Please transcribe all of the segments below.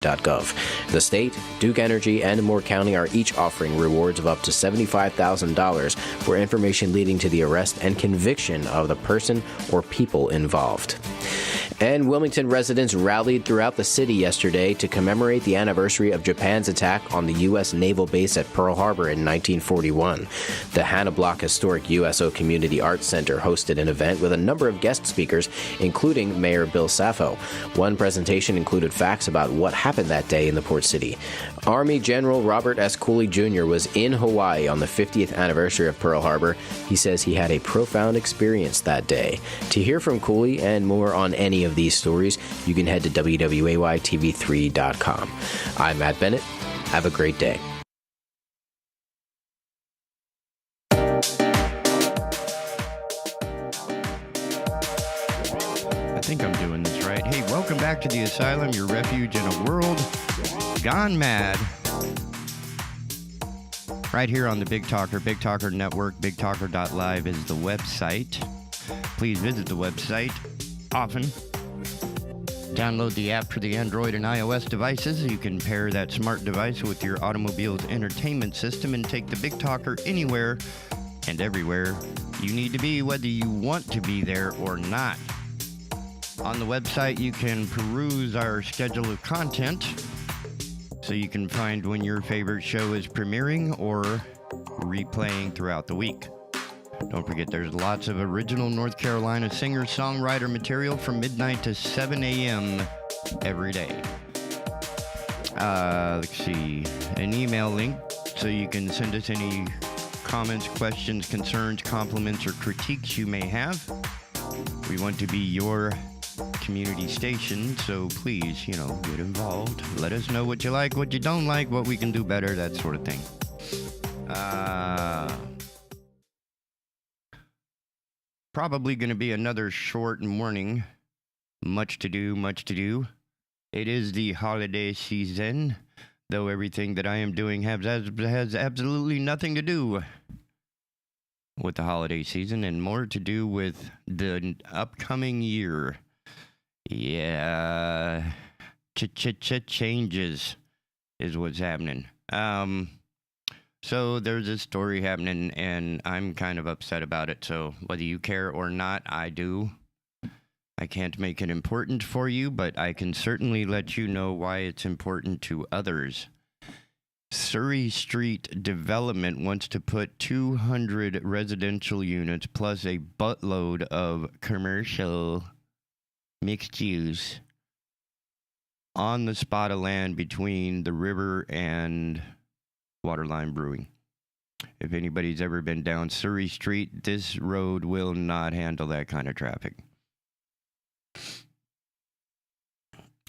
The state, Duke Energy, and Moore County are each offering rewards of up to $75,000 for information leading to the arrest and conviction of the person or people involved. And Wilmington residents rallied throughout the city yesterday to commemorate the anniversary of Japan's attack on the U.S. naval base at Pearl Harbor in 1941. The Hannah Block Historic USO Community Arts Center hosted an event with a number of guest speakers, including Mayor Bill Saffo. One presentation included facts about what happened that day in the port city. Army General Robert S. Cooley Jr. was in Hawaii on the 50th anniversary of Pearl Harbor. He says he had a profound experience that day. To hear from Cooley and more on any of these stories, you can head to WWAYTV3.com. I'm Matt Bennett. Have a great day. I think I'm doing this right. Hey, welcome back to the Asylum, your refuge in a world gone mad. Right here on the Big Talker Network. BigTalker.live is the website. Please visit the website often. Download the app for the Android and iOS devices. You can pair that smart device with your automobile's entertainment system and take the Big Talker anywhere and everywhere you need to be, whether you want to be there or not. On the website, you can peruse our schedule of content so you can find when your favorite show is premiering or replaying throughout the week. Don't forget, there's lots of original North Carolina singer-songwriter material from midnight to 7 a.m. every day. Let's see, an email link so you can send us any comments, questions, concerns, compliments, or critiques you may have. We want to be your community station, so please, get involved. Let us know what you like, what you don't like, what we can do better, that sort of thing. Probably going to be another short morning. Much to do. It is the holiday season, though everything that I am doing has absolutely nothing to do with the holiday season and more to do with the upcoming year. Yeah, changes is what's happening. So there's this story happening, and I'm kind of upset about it. So whether you care or not, I do. I can't make it important for you, but I can certainly let you know why it's important to others. Surry St Development wants to put 200 residential units plus a buttload of commercial mixed use on the spot of land between the river and Waterline Brewing. If anybody's ever been down Surry Street, this road will not handle that kind of traffic.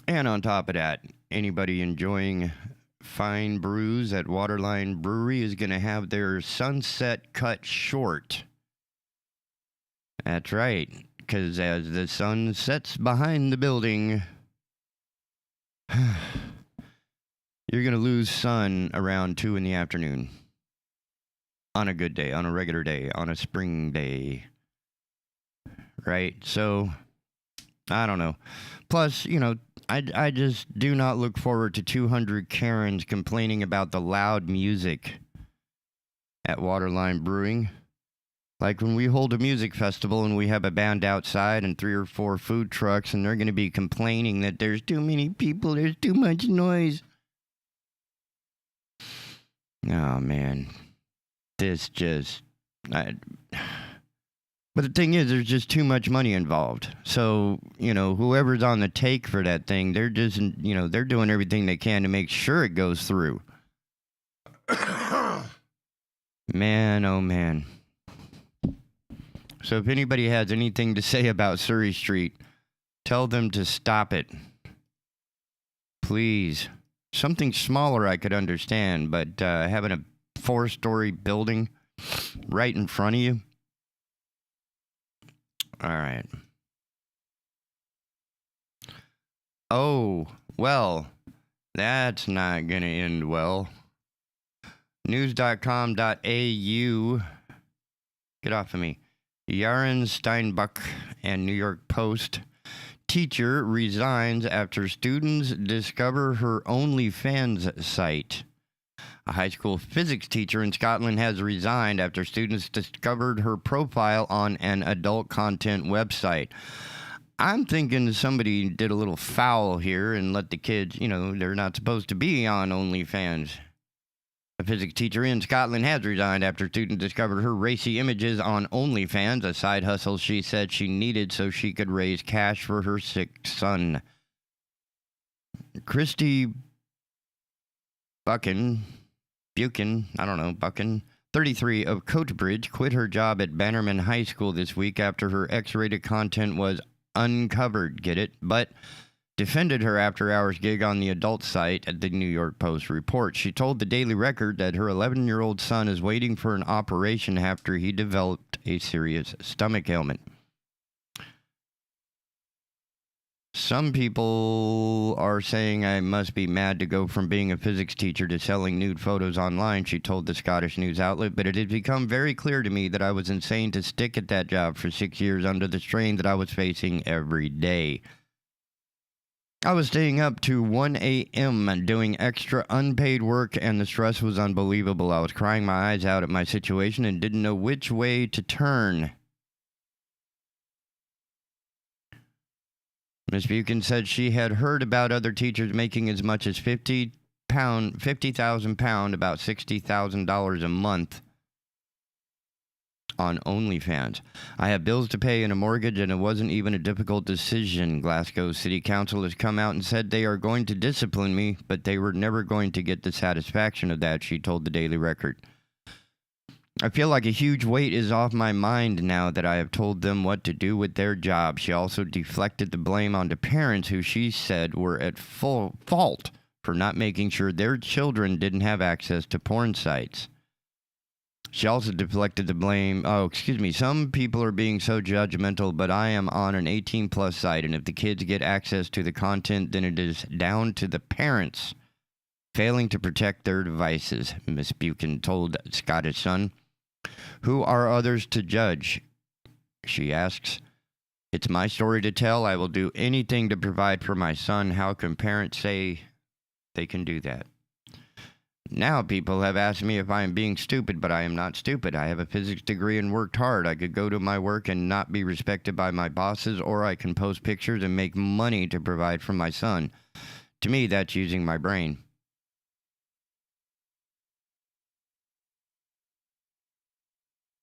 And on top of that, anybody enjoying fine brews at Waterline Brewery is going to have their sunset cut short. That's right, because as the sun sets behind the building, you're going to lose sun around 2 in the afternoon. On a good day, on a regular day, on a spring day. Right? So, I don't know. Plus, I just do not look forward to 200 Karens complaining about the loud music at Waterline Brewing. Like when we hold a music festival and we have a band outside and 3 or 4 food trucks, and they're going to be complaining that there's too many people, there's too much noise. Oh, man. But the thing is, there's just too much money involved. So, whoever's on the take for that thing, they're just, they're doing everything they can to make sure it goes through. Man, oh man. So if anybody has anything to say about Surry St, tell them to stop it. Please. Something smaller I could understand, but having a 4-story building right in front of you. All right. Oh, well, that's not going to end well. News.com.au. Get off of me. Yaren Steinbuch and New York Post teacher resigns after students discover her OnlyFans site. A high school physics teacher in Scotland has resigned after students discovered her profile on an adult content website. I'm thinking somebody did a little foul here and let the kids, they're not supposed to be on OnlyFans. A physics teacher in Scotland has resigned after students discovered her racy images on OnlyFans, a side hustle she said she needed so she could raise cash for her sick son. Christy Buchan, 33, of Coatbridge, quit her job at Bannerman High School this week after her X-rated content was uncovered, get it? But defended her after-hours gig on the adult site at the New York Post report. She told the Daily Record that her 11-year-old son is waiting for an operation after he developed a serious stomach ailment. Some people are saying I must be mad to go from being a physics teacher to selling nude photos online, she told the Scottish news outlet, but it has become very clear to me that I was insane to stick at that job for 6 years under the strain that I was facing every day. I was staying up to 1 a.m. doing extra unpaid work, and the stress was unbelievable. I was crying my eyes out at my situation and didn't know which way to turn. Ms. Buchan said she had heard about other teachers making as much as £50,000, about $60,000 a month on OnlyFans. I have bills to pay and a mortgage, and it wasn't even a difficult decision. Glasgow City Council has come out and said they are going to discipline me, but they were never going to get the satisfaction of that, she told the Daily Record. I feel like a huge weight is off my mind now that I have told them what to do with their job. She also deflected the blame onto parents who she said were at full fault for not making sure their children didn't have access to porn sites. She also deflected the blame. Some people are being so judgmental, but I am on an 18-plus site, and if the kids get access to the content, then it is down to the parents failing to protect their devices, Miss Buchan told Scottish Sun. Who are others to judge? She asks. It's my story to tell. I will do anything to provide for my son. How can parents say they can do that? Now people have asked me if I am being stupid, but I am not stupid. I have a physics degree and worked hard. I could go to my work and not be respected by my bosses, or I can post pictures and make money to provide for my son. To me, that's using my brain.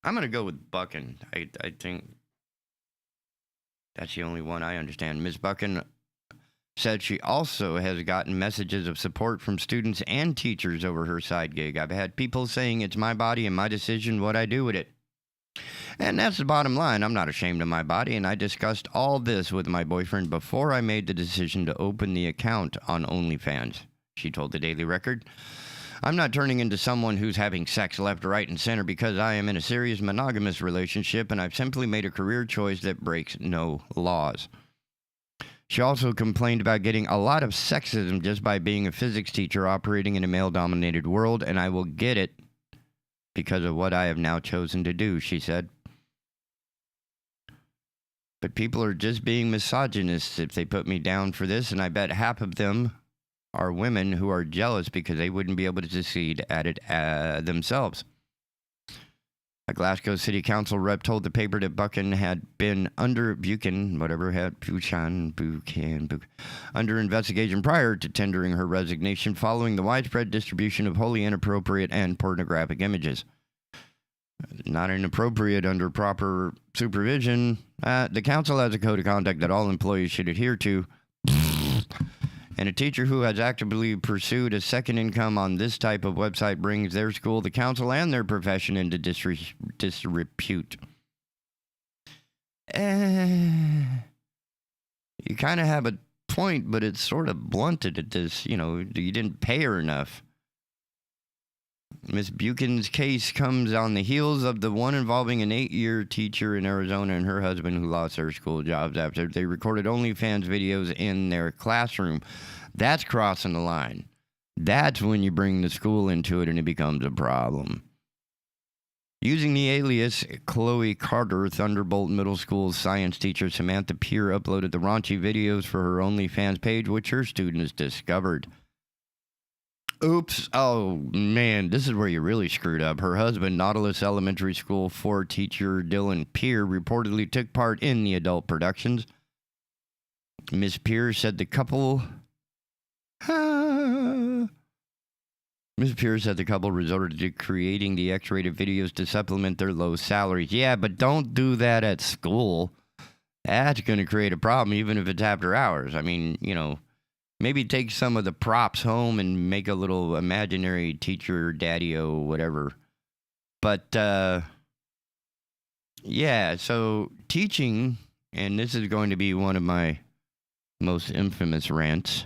I'm going to go with Buchan. I think that's the only one I understand. Ms. Buchan said she also has gotten messages of support from students and teachers over her side gig. I've had people saying it's my body and my decision what I do with it. And that's the bottom line. I'm not ashamed of my body, and I discussed all this with my boyfriend before I made the decision to open the account on OnlyFans, she told the Daily Record. I'm not turning into someone who's having sex left, right, and center because I am in a serious monogamous relationship, and I've simply made a career choice that breaks no laws. She also complained about getting a lot of sexism just by being a physics teacher operating in a male-dominated world, and I will get it because of what I have now chosen to do, she said. But people are just being misogynists if they put me down for this, and I bet half of them are women who are jealous because they wouldn't be able to succeed at it themselves. A Glasgow City Council rep told the paper that Buchan had been under investigation prior to tendering her resignation following the widespread distribution of wholly inappropriate and pornographic images. Not inappropriate under proper supervision. The council has a code of conduct that all employees should adhere to. And a teacher who has actively pursued a second income on this type of website brings their school, the council, and their profession into disrepute. You kind of have a point, but it's sort of blunted at this. You didn't pay her enough. Miss Buchan's case comes on the heels of the one involving an 8-year teacher in Arizona and her husband who lost their school jobs after they recorded OnlyFans videos in their classroom. That's crossing the line. That's when you bring the school into it and it becomes a problem. Using the alias Chloe Carter, Thunderbolt Middle School science teacher Samantha Peer uploaded the raunchy videos for her OnlyFans page, which her students discovered. Oops. Oh, man, this is where you really screwed up. Her husband, Nautilus Elementary School 4 teacher Dylan Peer, reportedly took part in the adult productions. Miss Peer said the couple... Ms. Pierce said the couple resorted to creating the X-rated videos to supplement their low salaries. Yeah, but don't do that at school. That's going to create a problem, even if it's after hours. I mean, you know, maybe take some of the props home and make a little imaginary teacher, daddy-o, whatever. But, yeah, so teaching, and this is going to be one of my most infamous rants,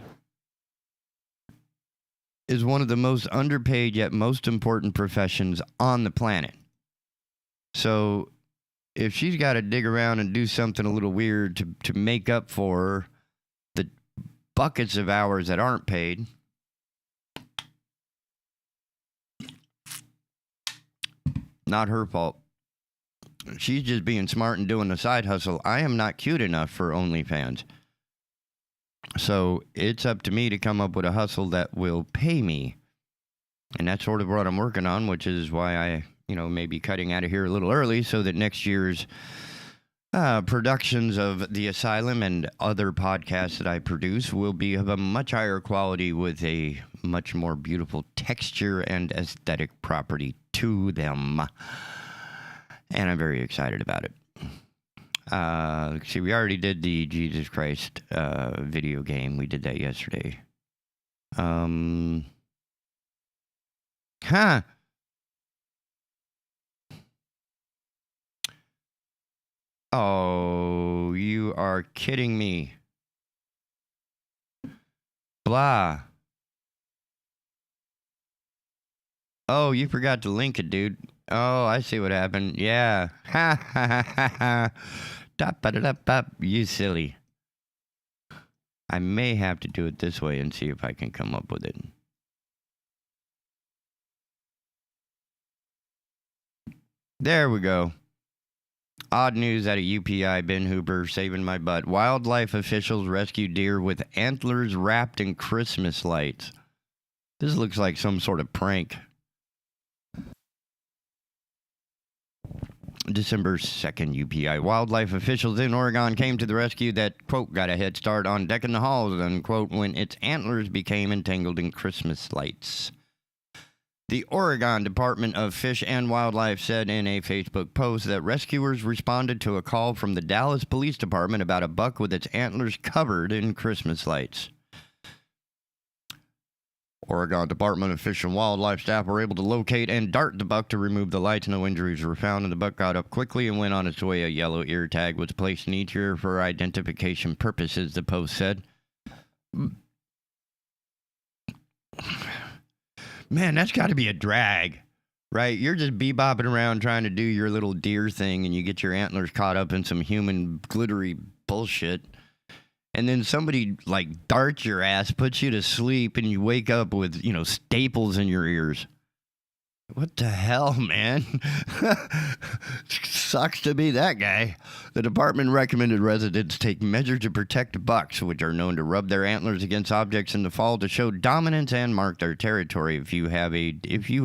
is one of the most underpaid yet most important professions on the planet. So if she's got to dig around and do something a little weird to make up for the buckets of hours that aren't paid, not her fault. She's just being smart and doing a side hustle. I am not cute enough for OnlyFans. So it's up to me to come up with a hustle that will pay me. And that's sort of what I'm working on, which is why I, may be cutting out of here a little early so that next year's productions of the Asylum and other podcasts that I produce will be of a much higher quality with a much more beautiful texture and aesthetic property to them. And I'm very excited about it. See, we already did the Jesus Christ video game. We did that yesterday. Oh, you are kidding me. Blah. Oh, you forgot to link it, dude. Oh, I see what happened. Yeah. Ha ha ha ha ha. You silly. I may have to do it this way and see if I can come up with it. There we go. Odd news out of UPI, Ben Hooper, saving my butt. Wildlife officials rescue deer with antlers wrapped in Christmas lights. This looks like some sort of prank. December 2nd, UPI. Wildlife officials in Oregon came to the rescue that, quote, got a head start on decking the halls, unquote, when its antlers became entangled in Christmas lights. The Oregon Department of Fish and Wildlife said in a Facebook post that rescuers responded to a call from the Dallas Police Department about a buck with its antlers covered in Christmas lights. Oregon Department of Fish and Wildlife staff were able to locate and dart the buck to remove the lights. No injuries were found, and the buck got up quickly and went on its way. A yellow ear tag was placed in each ear for identification purposes, the post said. Man, that's got to be a drag, right? You're just bebopping around trying to do your little deer thing, and you get your antlers caught up in some human glittery bullshit. And then somebody, darts your ass, puts you to sleep, and you wake up with, staples in your ears. What the hell, man? Sucks to be that guy. The department recommended residents take measures to protect bucks, which are known to rub their antlers against objects in the fall to show dominance and mark their territory. If you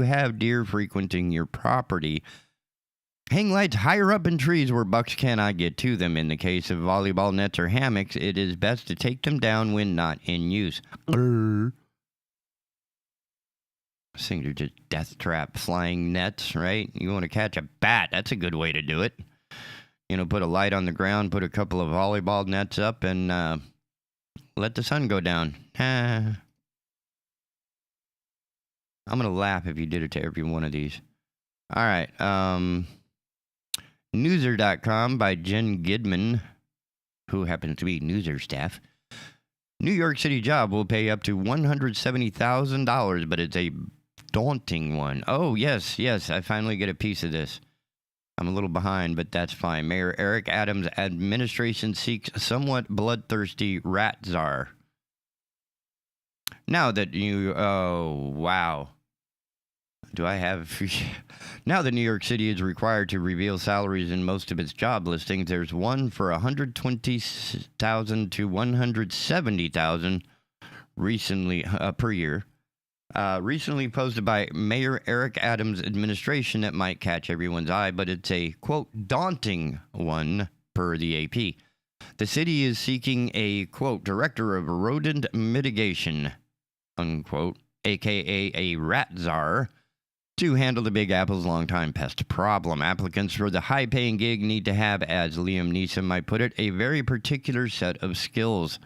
have deer frequenting your property, hang lights higher up in trees where bucks cannot get to them. In the case of volleyball nets or hammocks, it is best to take them down when not in use. These things are just death trap flying nets, right? You want to catch a bat, that's a good way to do it. Put a light on the ground, put a couple of volleyball nets up, and let the sun go down. I'm going to laugh if you did it to every one of these. All right. Newser.com by Jen Gidman, who happens to be Newser staff. New York City job will pay up to $170,000, but it's a daunting one. Oh, yes, I finally get a piece of this. I'm a little behind, but that's fine. Mayor Eric Adams' administration seeks somewhat bloodthirsty rat czar. Now that oh, wow. Do I have... Now that New York City is required to reveal salaries in most of its job listings, there's one for $120,000 to $170,000 recently per year. Recently posted by Mayor Eric Adams' administration that might catch everyone's eye, but it's a, quote, daunting one per the AP. The city is seeking a, quote, director of rodent mitigation, unquote, a.k.a. a rat czar, to handle the Big Apple's longtime pest problem. Applicants for the high-paying gig need to have, as Liam Neeson might put it, a very particular set of skills.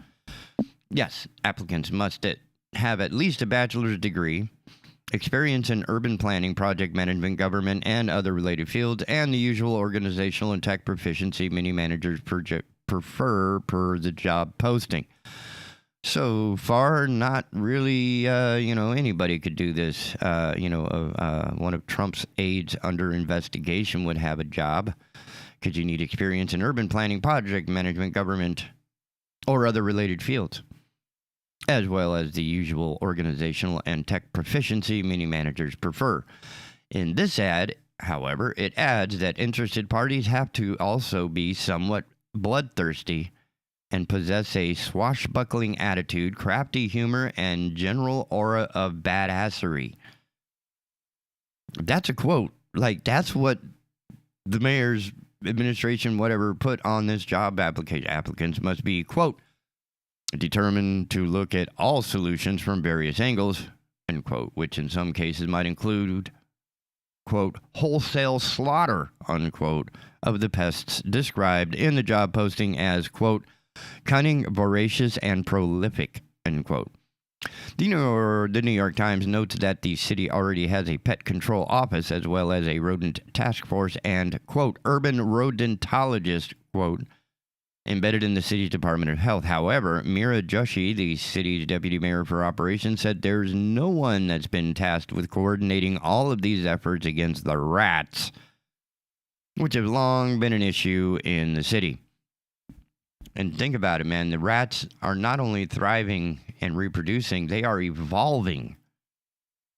Yes, applicants must have at least a bachelor's degree, experience in urban planning, project management, government, and other related fields, and the usual organizational and tech proficiency many managers prefer per the job posting. So far, not really, anybody could do this. One of Trump's aides under investigation would have a job because you need experience in urban planning, project management, government, or other related fields, as well as the usual organizational and tech proficiency many managers prefer. In this ad, however, it adds that interested parties have to also be somewhat bloodthirsty and possess a swashbuckling attitude, crafty humor, and general aura of badassery. That's a quote. Like, that's what the mayor's administration, whatever, put on this job application. Applicants must be, quote, determined to look at all solutions from various angles, end quote, which in some cases might include, quote, wholesale slaughter, unquote, of the pests described in the job posting as, quote, cunning, voracious, and prolific, end quote. The New York Times notes that the city already has a pet control office as well as a rodent task force and, quote, urban rodentologist, quote, embedded in the city's Department of Health. However, Meera Joshi, the city's deputy mayor for operations, said there's no one that's been tasked with coordinating all of these efforts against the rats, which have long been an issue in the city. And think about it, man. The rats are not only thriving and reproducing, they are evolving,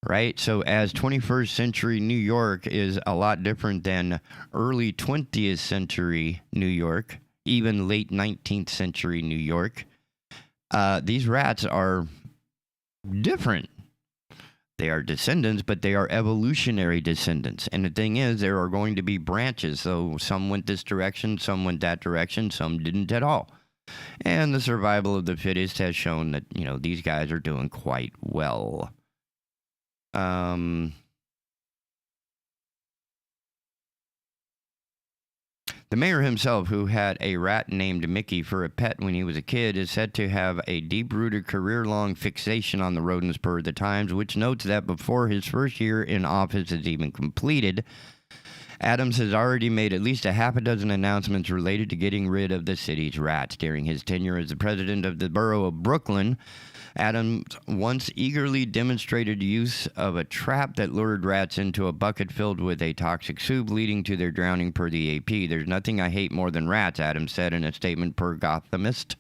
right? So as 21st century New York is a lot different than early 20th century New York, even late 19th century New York, these rats are different. They are descendants, but they are evolutionary descendants. And the thing is, there are going to be branches. So some went this direction, some went that direction, some didn't at all. And the survival of the fittest has shown that, these guys are doing quite well. The mayor himself, who had a rat named Mickey for a pet when he was a kid, is said to have a deep-rooted career-long fixation on the rodents per the Times, which notes that before his first year in office is even completed, Adams has already made at least a half a dozen announcements related to getting rid of the city's rats. During his tenure as the president of the borough of Brooklyn, Adams once eagerly demonstrated use of a trap that lured rats into a bucket filled with a toxic soup, leading to their drowning per the AP. There's nothing I hate more than rats, Adams said in a statement per Gothamist,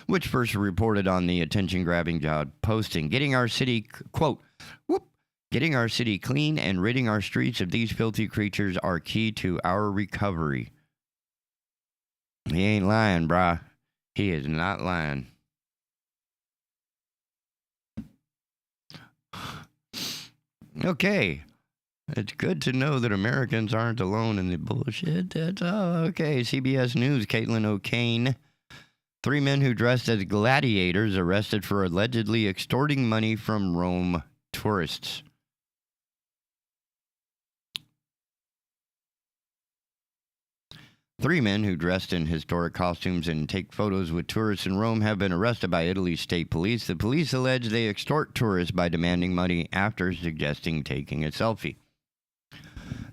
which first reported on the attention-grabbing job posting. Getting our city, quote, getting our city clean and ridding our streets of these filthy creatures are key to our recovery. He ain't lying, brah. He is not lying. Okay. It's good to know that Americans aren't alone in the bullshit. That's all. Okay. CBS News, Caitlin O'Kane. 3 men who dressed as gladiators arrested for allegedly extorting money from Rome tourists. Three men who dressed in historic costumes and take photos with tourists in Rome have been arrested by Italy's state police. The police allege they extort tourists by demanding money after suggesting taking a selfie.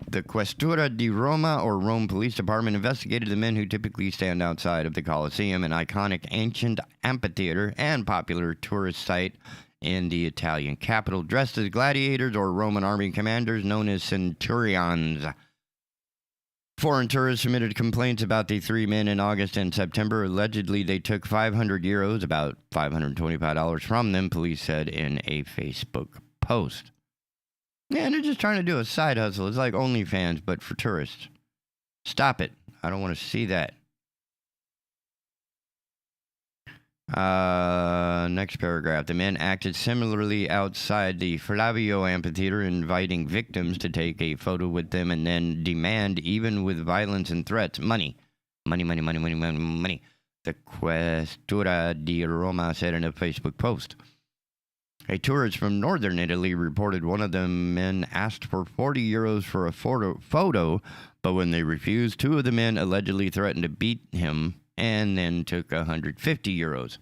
The Questura di Roma, or Rome Police Department, investigated the men who typically stand outside of the Colosseum, an iconic ancient amphitheater and popular tourist site in the Italian capital, dressed as gladiators or Roman army commanders known as centurions. Foreign tourists submitted complaints about the 3 men in August and September. Allegedly, they took 500 euros, about $525 from them, police said in a Facebook post. Yeah, they're just trying to do a side hustle. It's like OnlyFans, but for tourists. Stop it. I don't want to see that. Next paragraph. The men acted similarly outside the Flavio Amphitheater, inviting victims to take a photo with them and then demand, even with violence and threats, money. Money. The Questura di Roma said in a Facebook post. A tourist from northern Italy reported one of the men asked for 40 euros for a photo, but when they refused, two of the men allegedly threatened to beat him and then took 150 euros.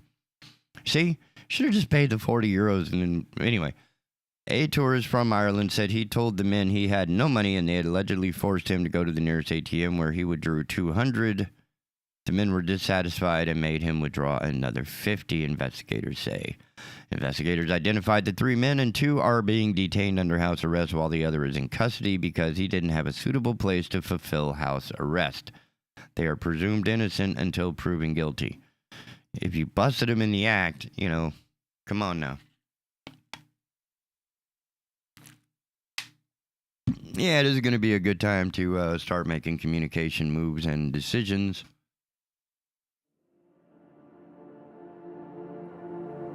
See? Should have just paid the 40 euros. And then, anyway, a tourist from Ireland said he told the men he had no money and they had allegedly forced him to go to the nearest ATM where he withdrew 200. The men were dissatisfied and made him withdraw another 50, investigators say. Investigators identified the three men, and two are being detained under house arrest while the other is in custody because he didn't have a suitable place to fulfill house arrest. They are presumed innocent until proven guilty. If you busted him in the act, come on now. Yeah, it is going to be a good time to start making communication moves and decisions.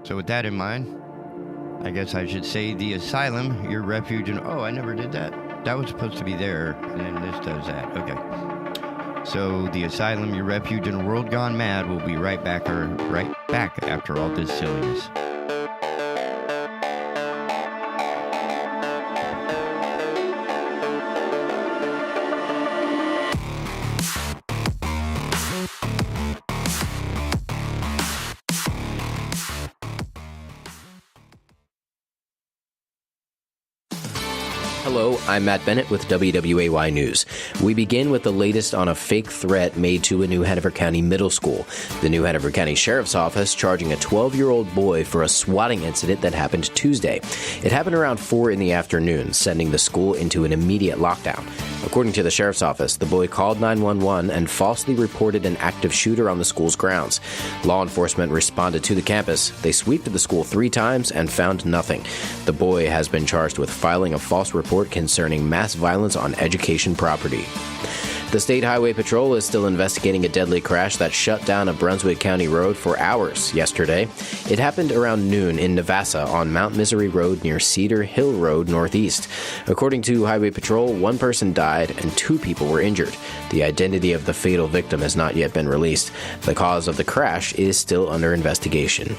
So with that in mind, I guess I should say the Asylum, your refuge, and I never did that. That was supposed to be there, and then this does that. Okay. So the Asylum, your refuge in a world gone mad, will be right back after all this silliness. Hello, I'm Matt Bennett with WWAY News. We begin with the latest on a fake threat made to a New Hanover County middle school. The New Hanover County Sheriff's Office charging a 12-year-old boy for a swatting incident that happened Tuesday. It happened around 4 in the afternoon, sending the school into an immediate lockdown. According to the Sheriff's Office, the boy called 911 and falsely reported an active shooter on the school's grounds. Law enforcement responded to the campus. They sweeped the school 3 times and found nothing. The boy has been charged with filing a false report concerning mass violence on education property. The State Highway Patrol is still investigating a deadly crash that shut down a Brunswick County road for hours yesterday. It happened around noon in Navassa on Mount Misery Road near Cedar Hill Road Northeast. According to Highway Patrol, 1 person died and 2 people were injured. The identity of the fatal victim has not yet been released. The cause of the crash is still under investigation.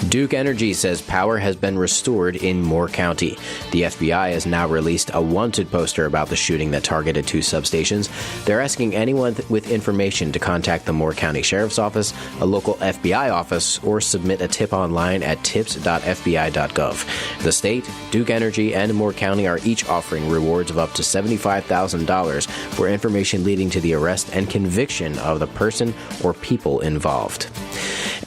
Duke Energy says power has been restored in Moore County. The FBI has now released a wanted poster about the shooting that targeted 2 substations. They're asking anyone with information to contact the Moore County Sheriff's Office, a local FBI office, or submit a tip online at tips.fbi.gov. The state, Duke Energy, and Moore County are each offering rewards of up to $75,000 for information leading to the arrest and conviction of the person or people involved.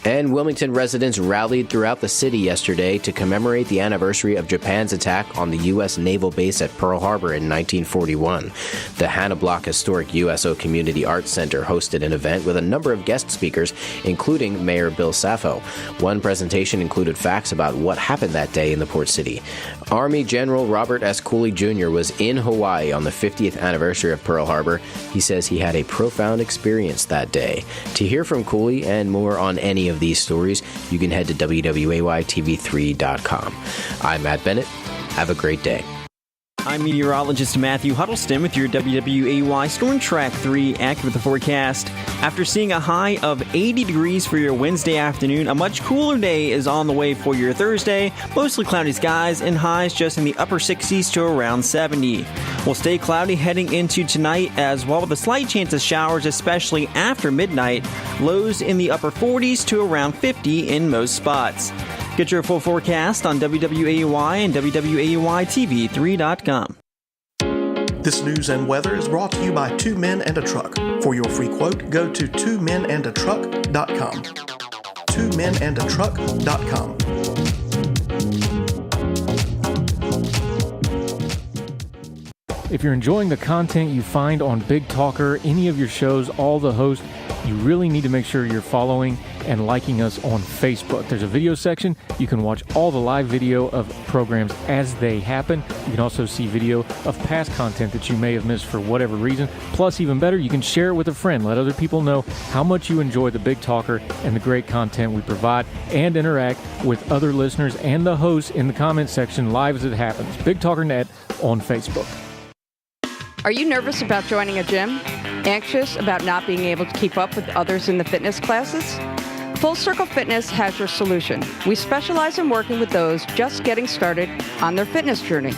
And Wilmington residents rallied throughout the city yesterday to commemorate the anniversary of Japan's attack on the U.S. naval base at Pearl Harbor in 1941. The Hannah Block Historic USO Community Arts Center hosted an event with a number of guest speakers, including Mayor Bill Saffo. One presentation included facts about what happened that day in the port city. Army General Robert S. Cooley Jr. was in Hawaii on the 50th anniversary of Pearl Harbor. He says he had a profound experience that day. To hear from Cooley and more on any of these stories, you can head to WWAYTV3.com. I'm Matt Bennett. Have a great day. I'm meteorologist Matthew Huddleston with your WWAY Storm Track 3 accurate forecast. After seeing a high of 80 degrees for your Wednesday afternoon, a much cooler day is on the way for your Thursday. Mostly cloudy skies and highs just in the upper 60s to around 70. We'll stay cloudy heading into tonight as well, with a slight chance of showers, especially after midnight. Lows in the upper 40s to around 50 in most spots. Get your full forecast on WWAY and WWAYTV3.com. This news and weather is brought to you by 2 Men and a Truck. For your free quote, go to 2menandatruck.com. 2menandatruck.com. If you're enjoying the content you find on Big Talker, any of your shows, all the hosts, you really need to make sure you're following and liking us on Facebook. There's a video section. You can watch all the live video of programs as they happen. You can also see video of past content that you may have missed for whatever reason. Plus, even better, you can share it with a friend. Let other people know how much you enjoy the Big Talker and the great content we provide, and interact with other listeners and the hosts in the comment section live as it happens. Big Talker Net on Facebook. Are you nervous about joining a gym? Anxious about not being able to keep up with others in the fitness classes? Full Circle Fitness has your solution. We specialize in working with those just getting started on their fitness journey.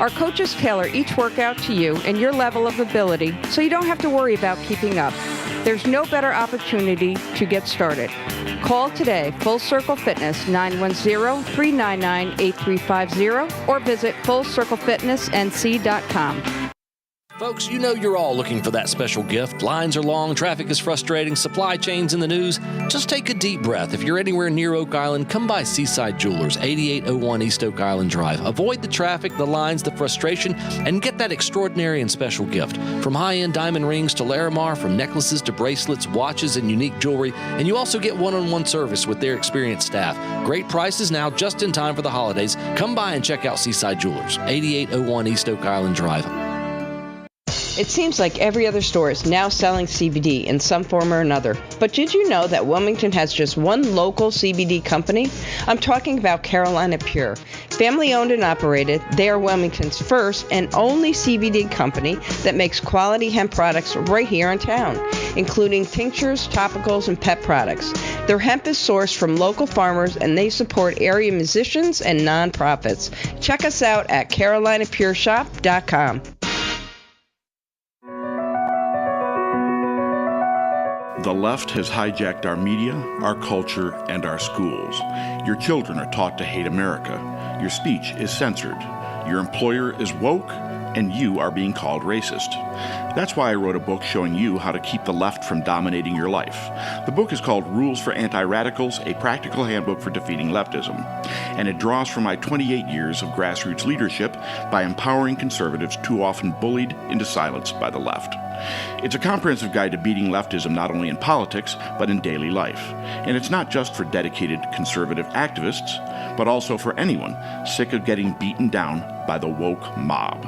Our coaches tailor each workout to you and your level of ability, so you don't have to worry about keeping up. There's no better opportunity to get started. Call today, Full Circle Fitness, 910-399-8350, or visit FullCircleFitnessNC.com. Folks, you know you're all looking for that special gift. Lines are long, traffic is frustrating, supply chains in the news. Just take a deep breath. If you're anywhere near Oak Island, come by Seaside Jewelers, 8801 East Oak Island Drive. Avoid the traffic, the lines, the frustration, and get that extraordinary and special gift. From high-end diamond rings to Larimar, from necklaces to bracelets, watches, and unique jewelry. And you also get one-on-one service with their experienced staff. Great prices now, just in time for the holidays. Come by and check out Seaside Jewelers, 8801 East Oak Island Drive. It seems like every other store is now selling CBD in some form or another. But did you know that Wilmington has just one local CBD company? I'm talking about Carolina Pure. Family owned and operated, they are Wilmington's first and only CBD company that makes quality hemp products right here in town, including tinctures, topicals, and pet products. Their hemp is sourced from local farmers, and they support area musicians and nonprofits. Check us out at carolinapureshop.com. The left has hijacked our media, our culture, and our schools. Your children are taught to hate America. Your speech is censored. Your employer is woke, and you are being called racist. That's why I wrote a book showing you how to keep the left from dominating your life. The book is called Rules for Anti-Radicals, a practical handbook for defeating leftism. And it draws from my 28 years of grassroots leadership by empowering conservatives too often bullied into silence by the left. It's a comprehensive guide to beating leftism not only in politics, but in daily life. And it's not just for dedicated conservative activists, but also for anyone sick of getting beaten down by the woke mob.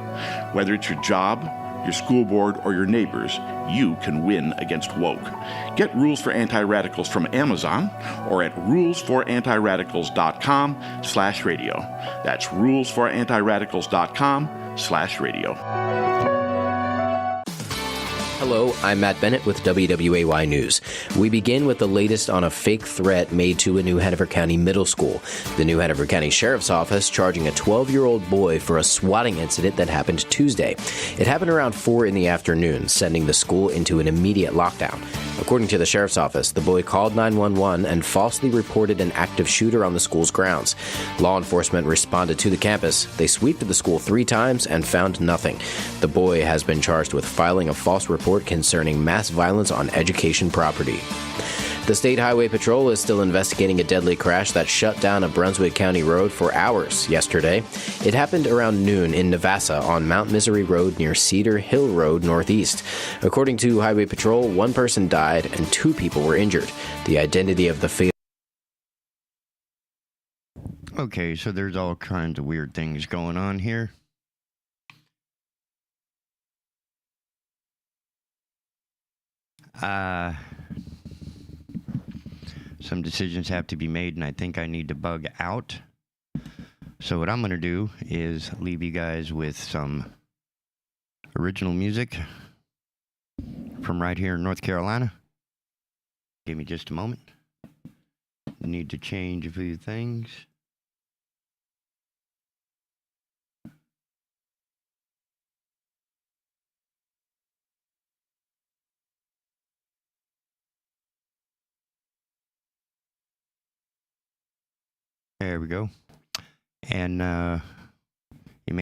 Whether it's your job, your school board, or your neighbors, you can win against woke. Get Rules for Anti-Radicals from Amazon or at rulesforantiradicals.com/radio. That's rulesforantiradicals.com/radio. Hello, I'm Matt Bennett with WWAY News. We begin with the latest on a fake threat made to a New Hanover County middle school. The New Hanover County Sheriff's Office charging a 12-year-old boy for a swatting incident that happened Tuesday. It happened around 4 in the afternoon, sending the school into an immediate lockdown. According to the Sheriff's Office, the boy called 911 and falsely reported an active shooter on the school's grounds. Law enforcement responded to the campus. They sweeped the school 3 times and found nothing. The boy has been charged with filing a false report concerning mass violence on education property. The State Highway Patrol is still investigating a deadly crash that shut down a Brunswick County road for hours yesterday. It happened around noon in Navassa on Mount Misery Road near Cedar Hill Road Northeast. According to Highway Patrol, 1 person died and 2 people were injured. The identity of the fatal... Okay, so there's all kinds of weird things going on here. Some decisions have to be made, and I think I need to bug out. So what I'm going to do is leave you guys with some original music from right here in North Carolina. Give me just a moment. Need to change a few things. There we go. And